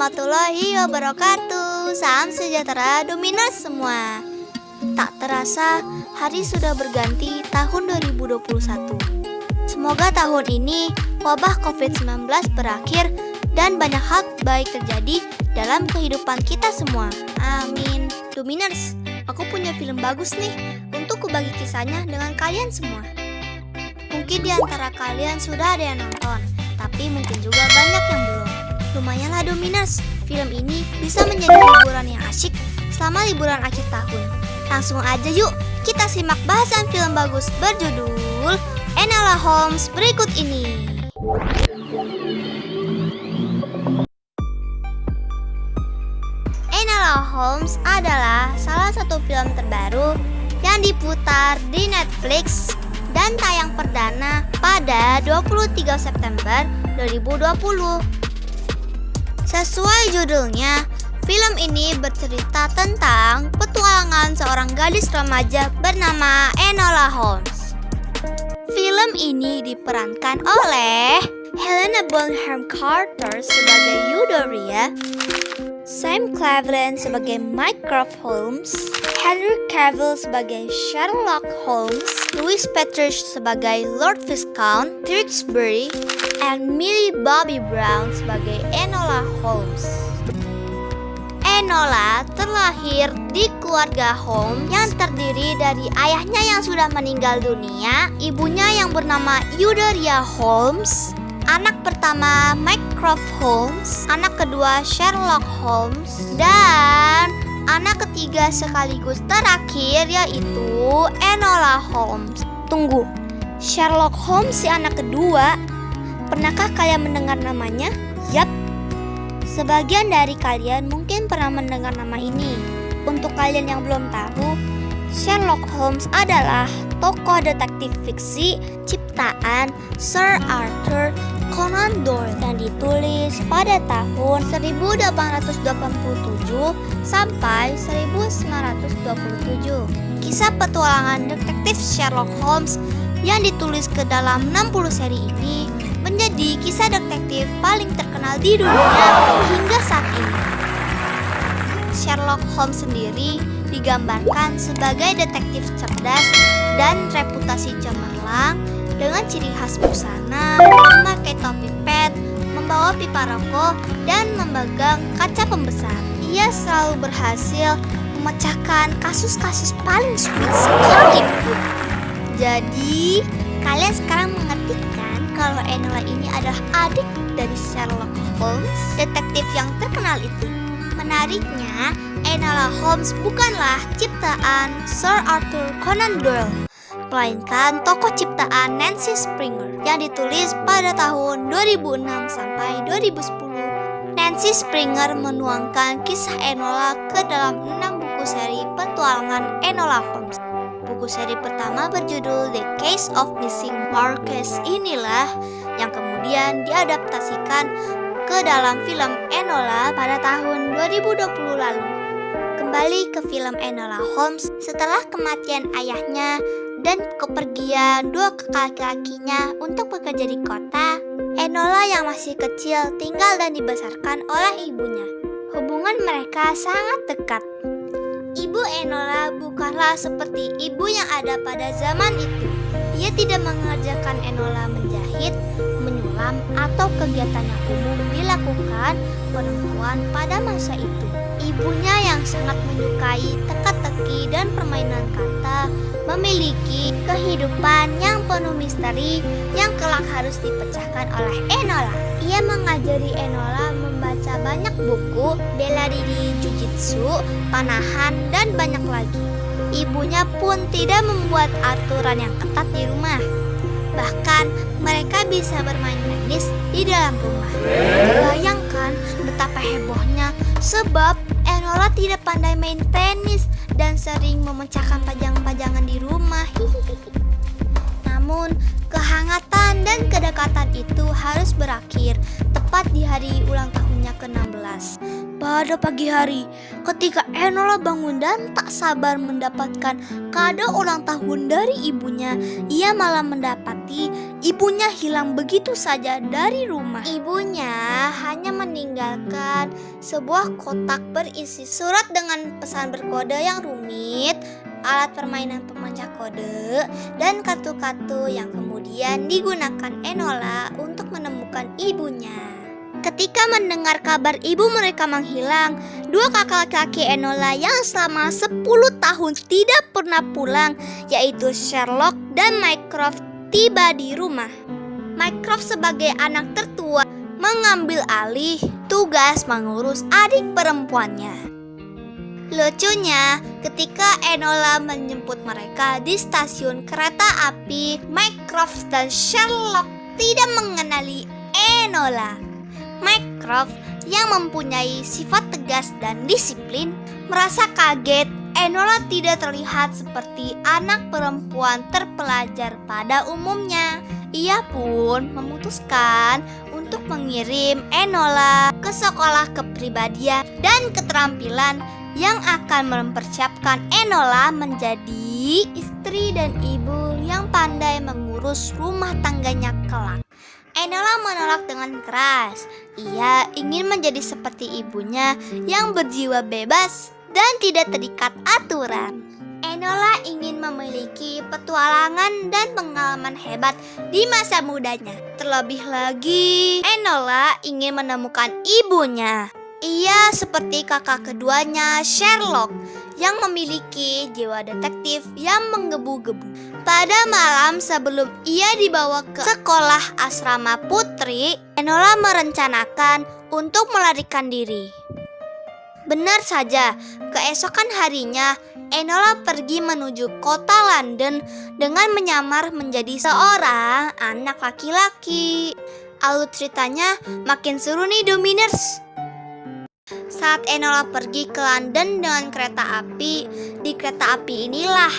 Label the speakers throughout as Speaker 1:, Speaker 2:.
Speaker 1: warahmatullahi wabarakatuh. Salam sejahtera Dominers semua. Tak terasa hari sudah berganti tahun 2021. Semoga tahun ini wabah COVID-19 berakhir dan banyak hal baik terjadi dalam kehidupan kita semua. Amin. Dominers, aku punya film bagus nih untuk kubagi kisahnya dengan kalian semua. Mungkin di antara kalian sudah ada yang nonton, tapi mungkin juga banyak yang belum. Lumayanlah Dominers, film ini bisa menjadi hiburan yang asyik selama liburan akhir tahun. Langsung aja yuk, kita simak bahasan film bagus berjudul Enola Holmes berikut ini. Enola Holmes adalah salah satu film terbaru yang diputar di Netflix dan tayang perdana pada 23 September 2020. Sesuai judulnya, film ini bercerita tentang petualangan seorang gadis remaja bernama Enola Holmes. Film ini diperankan oleh Helena Bonham Carter sebagai Euphoria, Sam Claflin sebagai Mycroft Holmes, Henry Cavill sebagai Sherlock Holmes, Louis Petrich sebagai Lord Viscount Tewkesbury, and Millie Bobby Brown sebagai Enola Holmes. Enola terlahir di keluarga Holmes yang terdiri dari ayahnya yang sudah meninggal dunia, ibunya yang bernama Euphoria Holmes, anak pertama Mycroft Holmes, anak kedua Sherlock Holmes, dan anak ketiga sekaligus terakhir yaitu Enola Holmes. Tunggu, Sherlock Holmes si anak kedua, pernahkah kalian mendengar namanya? Yap, sebagian dari kalian mungkin pernah mendengar nama ini. Untuk kalian yang belum tahu, Sherlock Holmes adalah tokoh detektif fiksi ciptaan Sir Arthur Conan Doyle yang ditulis pada tahun 1887 sampai 1927. Kisah petualangan detektif Sherlock Holmes yang ditulis ke dalam 60 seri ini menjadi kisah detektif paling terkenal di dunia hingga saat ini. Sherlock Holmes sendiri digambarkan sebagai detektif cerdas dan reputasi cemerlang dengan ciri khas busana, memakai topi pet, membawa pipa rokok, dan memegang kaca pembesar. Ia selalu berhasil memecahkan kasus-kasus paling sulit sekalipun. Jadi, kalian sekarang mengerti kan kalau Enola ini adalah adik dari Sherlock Holmes, detektif yang terkenal itu. Menariknya, Enola Holmes bukanlah ciptaan Sir Arthur Conan Doyle, melainkan tokoh ciptaan Nancy Springer yang ditulis pada tahun 2006 sampai 2010. Nancy Springer menuangkan kisah Enola ke dalam 6 buku seri petualangan Enola Holmes. Buku seri pertama berjudul The Case of Missing Marquess inilah yang kemudian diadaptasikan ke dalam film Enola pada tahun 2020 lalu. Kembali ke film Enola Holmes, setelah kematian ayahnya dan kepergian dua kakak-lakinya untuk bekerja di kota, Enola yang masih kecil tinggal dan dibesarkan oleh ibunya. Hubungan mereka sangat dekat. Ibu Enola bukanlah seperti ibu yang ada pada zaman itu. Ia tidak mengajarkan Enola menjahit, menyulam, atau kegiatan yang umum dilakukan perempuan pada masa itu. Ibunya yang sangat menyukai teka-teki dan permainan kata memiliki kehidupan yang penuh misteri yang kelak harus dipecahkan oleh Enola. Ia mengajari Enola membaca banyak buku, bela diri jujitsu, panahan, dan banyak lagi. Ibunya pun tidak membuat aturan yang ketat di rumah. Bahkan mereka bisa bermain tenis di dalam rumah. Bayangkan betapa hebohnya sebab Enola tidak pandai main tenis dan sering memecahkan pajang-pajangan di rumah. Namun kehangatan dan kedekatan itu harus berakhir tepat di hari ulang tahunnya ke-16. Pada pagi hari, ketika Enola bangun dan tak sabar mendapatkan kado ulang tahun dari ibunya, ia malah mendapati ibunya hilang begitu saja dari rumah. Ibunya hanya meninggalkan sebuah kotak berisi surat dengan pesan berkode yang rumit, alat permainan pemecah kode, dan kartu-kartu yang kemudian digunakan Enola untuk menemukan ibunya. Ketika mendengar kabar ibu mereka menghilang, dua kakak laki-laki Enola yang selama 10 tahun tidak pernah pulang, yaitu Sherlock dan Mycroft, tiba di rumah. Mycroft sebagai anak tertua mengambil alih tugas mengurus adik perempuannya. Lucunya, ketika Enola menjemput mereka di stasiun kereta api, Mycroft dan Sherlock tidak mengenali Enola. Mycroft yang mempunyai sifat tegas dan disiplin merasa kaget Enola tidak terlihat seperti anak perempuan terpelajar pada umumnya. Ia pun memutuskan untuk mengirim Enola ke sekolah kepribadian dan keterampilan yang akan mempersiapkan Enola menjadi istri dan ibu yang pandai mengurus rumah tangganya kelak. Enola menolak dengan keras. Ia ingin menjadi seperti ibunya yang berjiwa bebas dan tidak terikat aturan. Enola ingin memiliki petualangan dan pengalaman hebat di masa mudanya. Terlebih lagi, Enola ingin menemukan ibunya. Ia seperti kakak keduanya, Sherlock, yang memiliki jiwa detektif yang menggebu-gebu. Pada malam sebelum ia dibawa ke sekolah asrama putri, Enola merencanakan untuk melarikan diri. Benar saja, keesokan harinya Enola pergi menuju kota London dengan menyamar menjadi seorang anak laki-laki. Alur ceritanya makin seru nih Dominers. Saat Enola pergi ke London dengan kereta api, di kereta api inilah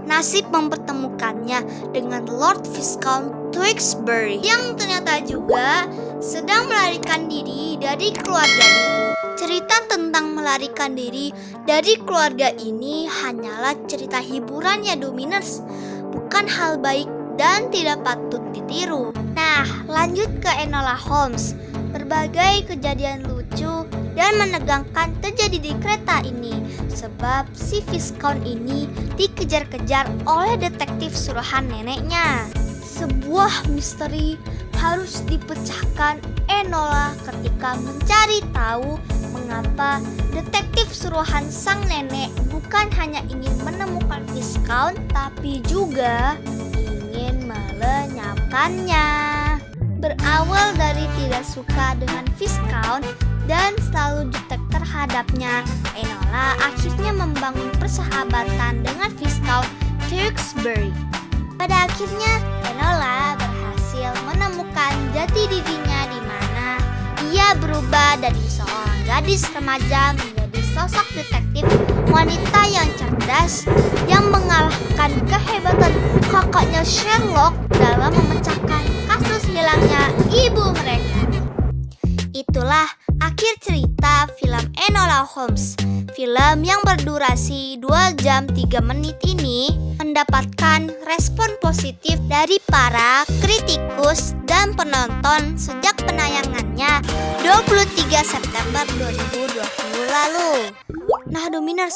Speaker 1: nasib mempertemukannya dengan Lord Viscount Tewkesbury yang ternyata juga sedang melarikan diri dari keluarganya. Cerita tentang melarikan diri dari keluarga ini hanyalah cerita hiburan ya Dominers, bukan hal baik dan tidak patut ditiru. Nah, lanjut ke Enola Holmes. Berbagai kejadian lucu dan menegangkan terjadi di kereta ini sebab si Viscount ini dikejar-kejar oleh detektif suruhan neneknya. Sebuah misteri harus dipecahkan Enola ketika mencari tahu mengapa detektif suruhan sang nenek bukan hanya ingin menemukan Viscount tapi juga ingin melenyapkannya. Berawal dari tidak suka dengan Viscount dan selalu jutek terhadapnya, Enola akhirnya membangun persahabatan dengan Viscount Tewkesbury. Pada akhirnya, Enola berhasil menemukan jati dirinya di mana ia berubah dari seorang gadis remaja menjadi sosok detektif wanita yang cerdas yang mengalahkan kehebatan kakaknya Sherlock dalam memecahkan kasus hilangnya ibu mereka. Itulah akhir cerita film Enola Holmes. Film yang berdurasi 2 jam 3 menit ini mendapatkan respon positif dari para kritikus dan penonton sejak penayangannya 23 September 2020 lalu. Nah Dominers,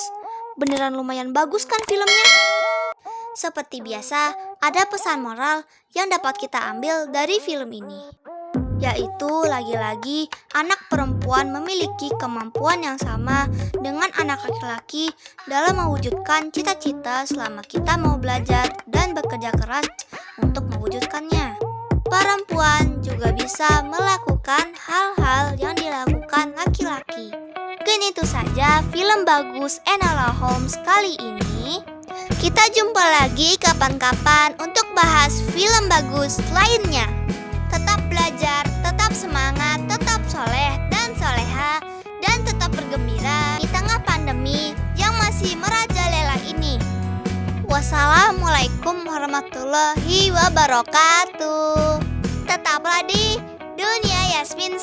Speaker 1: beneran lumayan bagus kan filmnya? Seperti biasa, ada pesan moral yang dapat kita ambil dari film ini, yaitu lagi-lagi anak perempuan memiliki kemampuan yang sama dengan anak laki-laki dalam mewujudkan cita-cita selama kita mau belajar dan bekerja keras untuk mewujudkannya. Perempuan juga bisa melakukan hal-hal yang dilakukan laki-laki. Mungkin itu saja film bagus Enola Holmes kali ini. Kita jumpa lagi kapan-kapan untuk bahas film bagus lainnya. Tetap belajar, tetap semangat, tetap soleh dan soleha, dan tetap bergembira di tengah pandemi yang masih merajalela ini. Wassalamualaikum warahmatullahi wabarakatuh. Tetaplah di Dunia Yasmin.